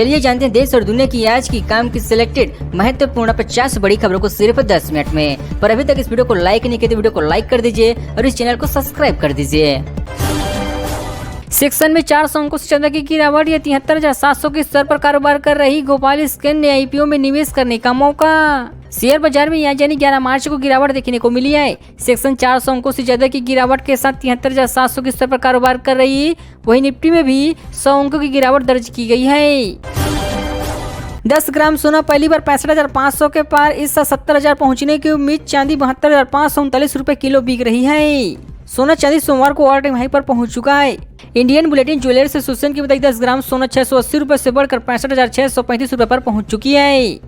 चलिए जानते हैं देश और दुनिया की आज की काम की सिलेक्टेड महत्वपूर्ण 50 बड़ी खबरों को सिर्फ 10 मिनट में। पर अभी तक इस वीडियो को लाइक नहीं किया तो वीडियो को लाइक कर दीजिए और इस चैनल को सब्सक्राइब कर दीजिए। सेक्शन में 400 अंकों से ज्यादा की गिरावट या 73,700 के स्तर पर कारोबार कर रही गोपाल स्कैन ने आईपीओ में निवेश करने का मौका। शेयर बाजार में आज यानी 11 मार्च को गिरावट देखने को मिली है। सेक्शन 400 अंकों से ज्यादा की गिरावट के साथ 73,700 के स्तर पर कारोबार कर रही, वही निफ्टी में भी 100 अंकों की गिरावट दर्ज की गई है। 10 ग्राम सोना पहली बार 65,500 के पार, इस साल 70,000 पहुंचने की उम्मीद। चांदी 72,539 रुपए किलो बिक रही है। सोना चांदी सोमवार को ऑल टाइम हाई पर पहुंच चुका है। इंडियन बुलेटिन ज्वेलर्स एसोसिएशन के मुताबिक 10 ग्राम सोना 680 रुपए से बढ़कर 65,635 रुपए पर पहुंच चुकी है।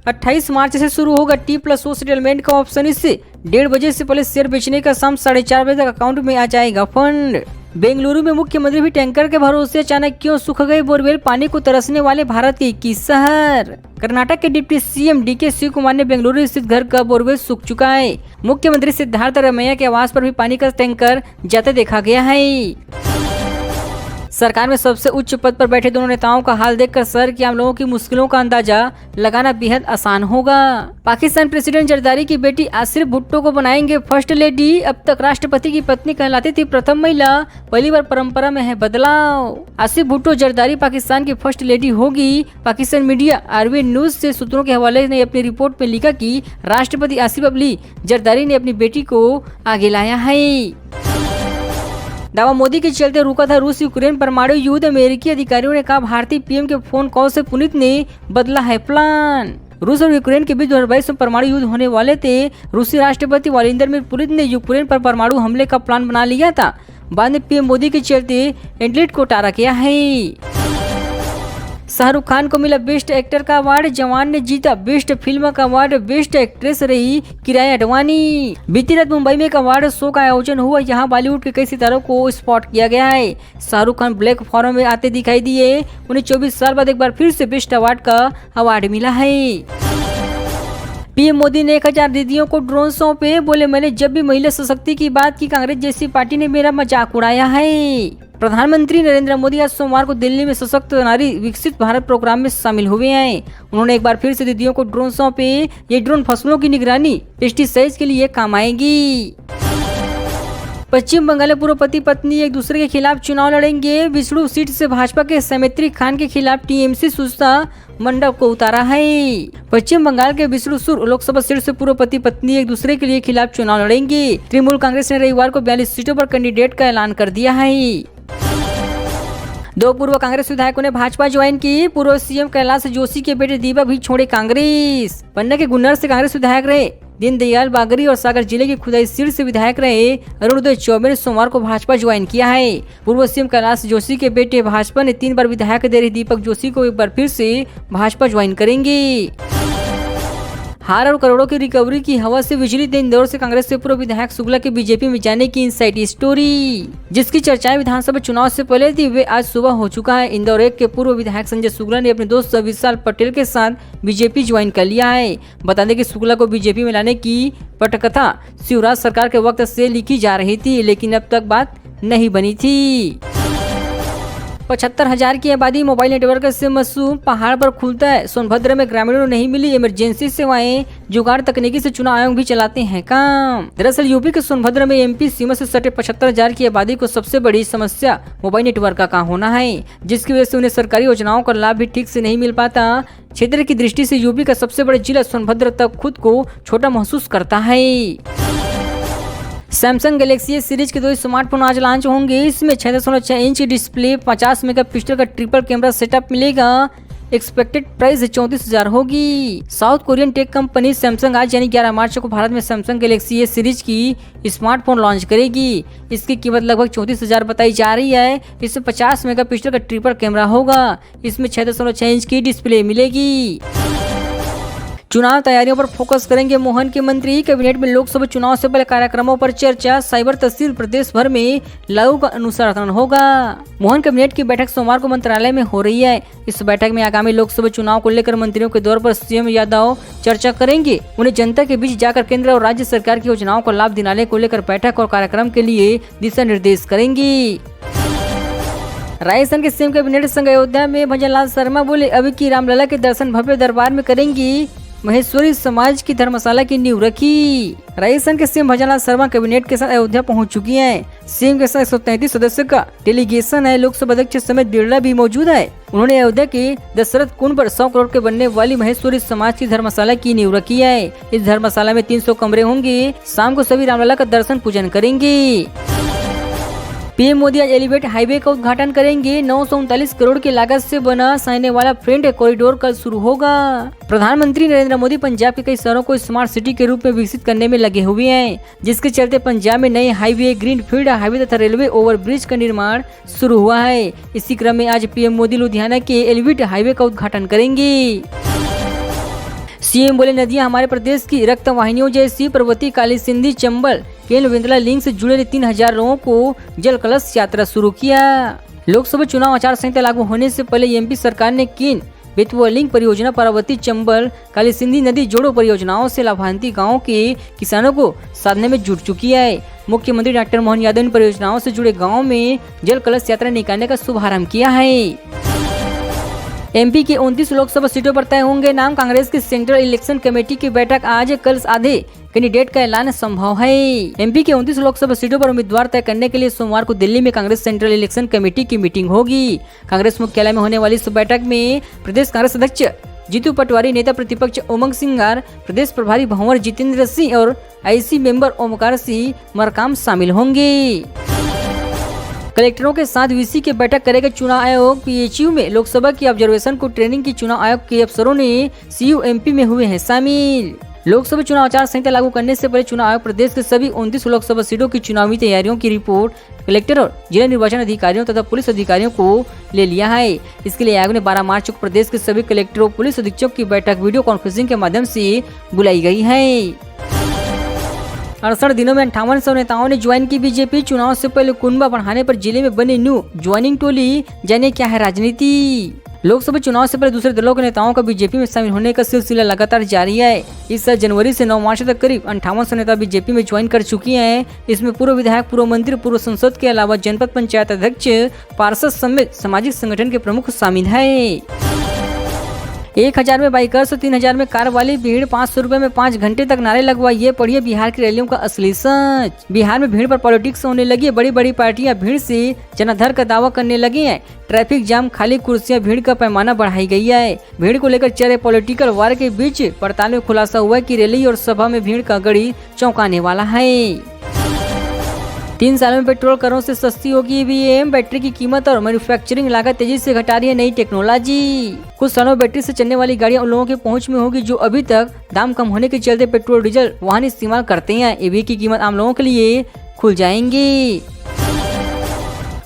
28 मार्च से शुरू होगा T+O सेटलमेंट का ऑप्शन। इससे 1:30 बजे से पहले शेयर बेचने का शाम 4:30 बजे तक अकाउंट में आ जाएगा फंड। बेंगलुरु में मुख्यमंत्री भी टैंकर के भरोसे, अचानक क्यों सूख गए बोरवेल, पानी को तरसने वाले भारत के 21 शहर। कर्नाटक के deputy CM DK Shiv Kumar ने बेंगलुरु स्थित घर का बोरवेल सूख चुका है। मुख्यमंत्री सिद्धार्थ रमैया के आवास पर भी पानी का टैंकर जाते देखा गया है। सरकार में सबसे उच्च पद पर बैठे दोनों नेताओं का हाल देखकर शहर के आम लोगों की मुश्किलों का अंदाजा लगाना बेहद आसान होगा। पाकिस्तान प्रेसिडेंट जरदारी की बेटी आसिफ भुट्टो को बनाएंगे फर्स्ट लेडी। अब तक राष्ट्रपति की पत्नी कहलाती थी प्रथम महिला, पहली बार परंपरा में है बदलाव। आसिफ भुट्टो जरदारी पाकिस्तान की फर्स्ट लेडी होगी। पाकिस्तान मीडिया RV न्यूज से सूत्रों के हवाले ने अपनी रिपोर्ट में लिखा कि राष्ट्रपति आसिफ अली जरदारी ने अपनी बेटी को आगे लाया है। दावा मोदी के चलते रुका था रूस यूक्रेन परमाणु युद्ध। अमेरिकी अधिकारियों ने कहा भारतीय पीएम के फोन कॉल से पुतिन ने बदला है प्लान। रूस और यूक्रेन के बीच 2022 में परमाणु युद्ध होने वाले थे। रूसी राष्ट्रपति व्लादिमीर पुतिन ने यूक्रेन पर परमाणु हमले का प्लान बना लिया था। बाद में पीएम मोदी के चलते एडलेट को टारा किया है। शाहरुख खान को मिला बेस्ट एक्टर का अवार्ड। जवान ने जीता बेस्ट फिल्म का अवार्ड। बेस्ट एक्ट्रेस रही किराया अडवाणी। बीती रात मुंबई में एक अवार्ड शो का आयोजन हुआ। यहाँ बॉलीवुड के कई सितारों को स्पॉट किया गया है। शाहरुख खान ब्लैक फॉर्म में आते दिखाई दिए। उन्हें 24 साल बाद एक बार फिर से बेस्ट अवार्ड का अवार्ड मिला है। पीएम मोदी ने 1000 दीदियों को ड्रोन सौंपे। बोले मैंने जब भी महिला सशक्ति की बात की, कांग्रेस जैसी पार्टी ने मेरा मजाक उड़ाया है। प्रधानमंत्री नरेंद्र मोदी आज सोमवार को दिल्ली में सशक्त नारी विकसित भारत प्रोग्राम में शामिल हुए हैं। उन्होंने एक बार फिर से दीदियों को ड्रोन सौंपे। ये ड्रोन फसलों की निगरानी, पेस्टिसाइड्स के लिए काम आएंगी। पश्चिम बंगाल में पूर्व पति पत्नी एक दूसरे के खिलाफ चुनाव लड़ेंगे। विष्णु सीट से भाजपा के सैमित्री खान के खिलाफ TMC सुस्ता मंडप को उतारा है। पश्चिम बंगाल के विष्णुपुर लोकसभा सीट से पूर्व पति पत्नी एक दूसरे के लिए खिलाफ चुनाव लड़ेंगे। तृणमूल कांग्रेस ने रविवार को 42 सीटों पर कैंडिडेट का ऐलान कर दिया है। 2 पूर्व कांग्रेस विधायकों ने भाजपा ज्वाइन की। पूर्व सीएम कैलाश जोशी के बेटे दीपक भी छोड़े कांग्रेस। पन्ना के गुन्नर से कांग्रेस विधायक रहे दीनदयाल बागरी और सागर जिले की खुदाई सीट से विधायक रहे अरुणोदय चौबे ने सोमवार को भाजपा ज्वाइन किया है। पूर्व सीएम कैलाश जोशी के बेटे भाजपा ने 3 बार विधायक दे रहे दीपक जोशी को एक बार फिर से भाजपा ज्वाइन करेंगे। हार और करोड़ों की रिकवरी की हवा से विचलित इंदौर से कांग्रेस के पूर्व विधायक शुक्ला के बीजेपी में जाने की इनसाइड स्टोरी, जिसकी चर्चाएं विधानसभा चुनाव से पहले थी, वे आज सुबह हो चुका है। इंदौर 1 के पूर्व विधायक संजय शुक्ला ने अपने दोस्त विशाल पटेल के साथ बीजेपी ज्वाइन कर लिया है। बता दें कि शुक्ला को बीजेपी में लाने की पटकथा शिवराज सरकार के वक्त से लिखी जा रही थी, लेकिन अब तक बात नहीं बनी थी। 75,000 की आबादी मोबाइल नेटवर्क से मशहूर पहाड़ पर खुलता है। सोनभद्र में ग्रामीणों को नहीं मिली इमरजेंसी सेवाएं। जुगाड़ तकनीकी से चुनाव आयोग भी चलाते हैं काम। दरअसल यूपी के सोनभद्र में MP सीमा से सटे 75,000 की आबादी को सबसे बड़ी समस्या मोबाइल नेटवर्क का होना है, जिसकी वजह से उन्हें सरकारी योजनाओं का लाभ भी ठीक से नहीं मिल पाता। क्षेत्र की दृष्टि से यूपी का सबसे बड़ा जिला सोनभद्र तक खुद को छोटा महसूस करता है। सैमसंग गैलेक्सी S सीरीज के 2 स्मार्टफोन आज लॉन्च होंगे। इसमें 6.6 इंच की डिस्प्ले, 50 मेगापिक्सल का ट्रिपल कैमरा सेटअप मिलेगा। एक्सपेक्टेड प्राइस 34,000 होगी। South Korean tech company Samsung आज यानी 11 मार्च को भारत में सैमसंग गैलेक्सी S सीरीज की स्मार्टफोन लॉन्च करेगी। इसकी कीमत लगभग 34,000 बताई जा रही है। इसमें 50 मेगापिक्सल का ट्रिपल कैमरा होगा। इसमें 6.6 इंच की डिस्प्ले मिलेगी। चुनाव तैयारियों पर फोकस करेंगे मोहन के मंत्री। कैबिनेट में लोकसभा चुनाव से पहले कार्यक्रमों पर चर्चा। साइबर तहसील प्रदेश भर में लागू का अनुसंधान होगा। मोहन कैबिनेट की बैठक सोमवार को मंत्रालय में हो रही है। इस बैठक में आगामी लोकसभा चुनाव को लेकर मंत्रियों के दौर पर CM यादव चर्चा करेंगे। उन्हें जनता के बीच जाकर केंद्र और राज्य सरकार की योजनाओं का लाभ दिलाने को लेकर बैठक और कार्यक्रम के लिए दिशा निर्देश करेंगी। राजस्थान के सीएम कैबिनेट संग अयोध्या में भजनलाल शर्मा बोले, अभी की रामलला के दर्शन भव्य दरबार में करेंगी। महेश्वरी समाज की धर्मशाला की नींव रखी। राजस्थान के सीएम भजनलाल शर्मा कैबिनेट के साथ अयोध्या पहुंच चुकी हैं। सीएम के साथ 133 सदस्य का डेलीगेशन है। लोकसभा अध्यक्ष समेत बिरला भी मौजूद है। उन्होंने अयोध्या के दशरथ कुंड पर 100 करोड़ के बनने वाली महेश्वरी समाज की धर्मशाला की नींव रखी है। इस धर्मशाला में 300 कमरे होंगे। शाम को सभी रामलला का दर्शन पूजन करेंगे। पीएम मोदी आज एलिवेटेड हाईवे का उद्घाटन करेंगे। 939 करोड़ की लागत से बना साइने वाला फ्रेंड कॉरिडोर कल शुरू होगा। प्रधानमंत्री नरेंद्र मोदी पंजाब के कई शहरों को स्मार्ट सिटी के रूप में विकसित करने में लगे हुए हैं, जिसके चलते पंजाब में नए हाईवे, ग्रीनफील्ड हाईवे तथा रेलवे ओवरब्रिज का निर्माण शुरू हुआ है। इसी क्रम में आज पीएम मोदी लुधियाना के एलिवेटेड हाईवे का उद्घाटन करेंगे। सीएम बोले, नदियां हमारे प्रदेश की रक्त वाहिनियों जैसी। पर्वतीय काली सिंधी, चंबल, केन विंदला लिंक से जुड़े 3000 लोगों को जल कलश यात्रा शुरू किया। लोकसभा चुनाव आचार संहिता लागू होने से पहले एमपी सरकार ने केन बेतवा लिंक परियोजना, पार्वती, चंबल, काली सिंधी नदी जोड़ो परियोजनाओं से लाभार्थी गाँव के किसानों को साधने में जुट चुकी है। मुख्यमंत्री डॉक्टर मोहन यादव ने परियोजनाओं से जुड़े गाँव में जल कलश यात्रा निकालने का शुभारंभ किया है। एमपी की 29 लोकसभा सीटों पर तय होंगे नाम। कांग्रेस की सेंट्रल इलेक्शन कमेटी की बैठक आज। कल आधे कैंडिडेट का ऐलान संभव है। एमपी के 29 लोकसभा सीटों पर उम्मीदवार तय करने के लिए सोमवार को दिल्ली में कांग्रेस सेंट्रल इलेक्शन कमेटी की मीटिंग होगी। कांग्रेस मुख्यालय में होने वाली इस बैठक में प्रदेश कांग्रेस अध्यक्ष जीतू पटवारी, नेता प्रतिपक्ष उमंग सिंगार, प्रदेश प्रभारी भंवर जितेंद्र सिंह और आईसी मेंबर ओमकार सिंह मरकाम शामिल होंगे। कलेक्टरों के साथ वीसी की बैठक करेगा चुनाव आयोग। पीएचयू में लोकसभा की ऑब्जर्वेशन को ट्रेनिंग की चुनाव आयोग के अफसरों ने सीयू एमपी में हुए हैं शामिल। लोकसभा चुनाव आचार संहिता लागू करने से पहले चुनाव आयोग प्रदेश के सभी 29 लोकसभा सीटों की चुनावी तैयारियों की रिपोर्ट कलेक्टर और जिला निर्वाचन अधिकारियों तथा पुलिस अधिकारियों को ले लिया है। इसके लिए आयोग ने 12 मार्च को प्रदेश के सभी कलेक्टरों, पुलिस अधीक्षक की बैठक वीडियो कॉन्फ्रेंसिंग के माध्यम से बुलाई गई है। 68 दिनों में 5800 नेताओं ने ज्वाइन की बीजेपी। चुनाव से पहले कुनबा बढ़ाने पर जिले में बनी न्यू ज्वाइनिंग टोली। जाने क्या है राजनीति। लोकसभा चुनाव से पहले दूसरे दलों के नेताओं का बीजेपी में शामिल होने का सिलसिला लगातार जारी है। इस साल जनवरी से 9 मार्च तक करीब 5800 नेता बीजेपी में ज्वाइन कर चुकी हैं। इसमें पूर्व विधायक, पूर्व मंत्री, पूर्व सांसद के अलावा जनपद पंचायत अध्यक्ष, पार्षद समेत सामाजिक संगठन के प्रमुख शामिल है। 1000 में बाइकर्स, 3000 में कार वाली भीड़, 500 रुपए में 5 घंटे तक नारे लगवाइए। पढ़िए बिहार की रैलियों का असली सच। बिहार में भीड़ पर पॉलिटिक्स होने लगी है। बड़ी बड़ी पार्टियां भीड़ से जनाधार का दावा करने लगी हैं। ट्रैफिक जाम, खाली कुर्सियां, भीड़ का पैमाना बढ़ाई गई है। भीड़ को लेकर चल रहे पॉलिटिकल वार के बीच पड़ताल में खुलासा हुआ है कि रैली और सभा में भीड़ का गड़ी चौंकाने वाला है। 3 सालों में पेट्रोल करों से सस्ती होगी ईवीएम। बैटरी की कीमत और मैन्युफैक्चरिंग लागत तेजी से घटा रही है नई टेक्नोलॉजी। कुछ सालों में बैटरी से चलने वाली गाड़ियां उन लोगों के पहुंच में होगी जो अभी तक दाम कम होने के चलते पेट्रोल डीजल वाहन इस्तेमाल करते हैं। ईवी की कीमत आम लोगों के लिए खुल जाएंगी।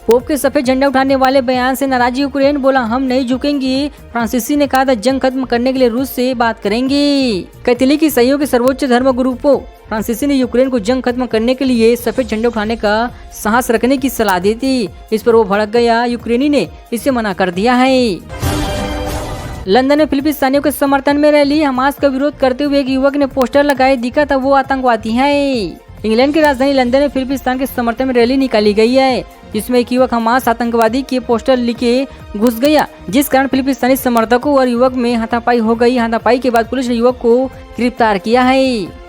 पोप के सफेद झंडा उठाने वाले बयान से नाराज यूक्रेन, बोला हम नहीं झुकेंगे। फ्रांसीसी ने कहा था जंग खत्म करने के लिए रूस से बात करेंगे। कैथोलिक ईसाइयों के सर्वोच्च धर्म गुरु पोप फ्रांसीसी ने यूक्रेन को जंग खत्म करने के लिए सफेद झंडा उठाने का साहस रखने की सलाह दी थी। इस पर वो भड़क गया। यूक्रेनी ने इसे मना कर दिया है। लंदन में फिलिस्तीनियों के समर्थन में रैली। हमास का विरोध करते हुए एक युवक ने पोस्टर लगाए, दिखा था वो आतंकवादी है। इंग्लैंड की राजधानी लंदन में फिलिस्तीन के समर्थन में रैली निकाली गई है, जिसमें एक युवक हमास आतंकवादी के पोस्टर लिखे घुस गया, जिस कारण फिलिस्तीनी समर्थकों और युवक में हाथापाई हो गई। हाथापाई के बाद पुलिस ने युवक को गिरफ्तार किया है।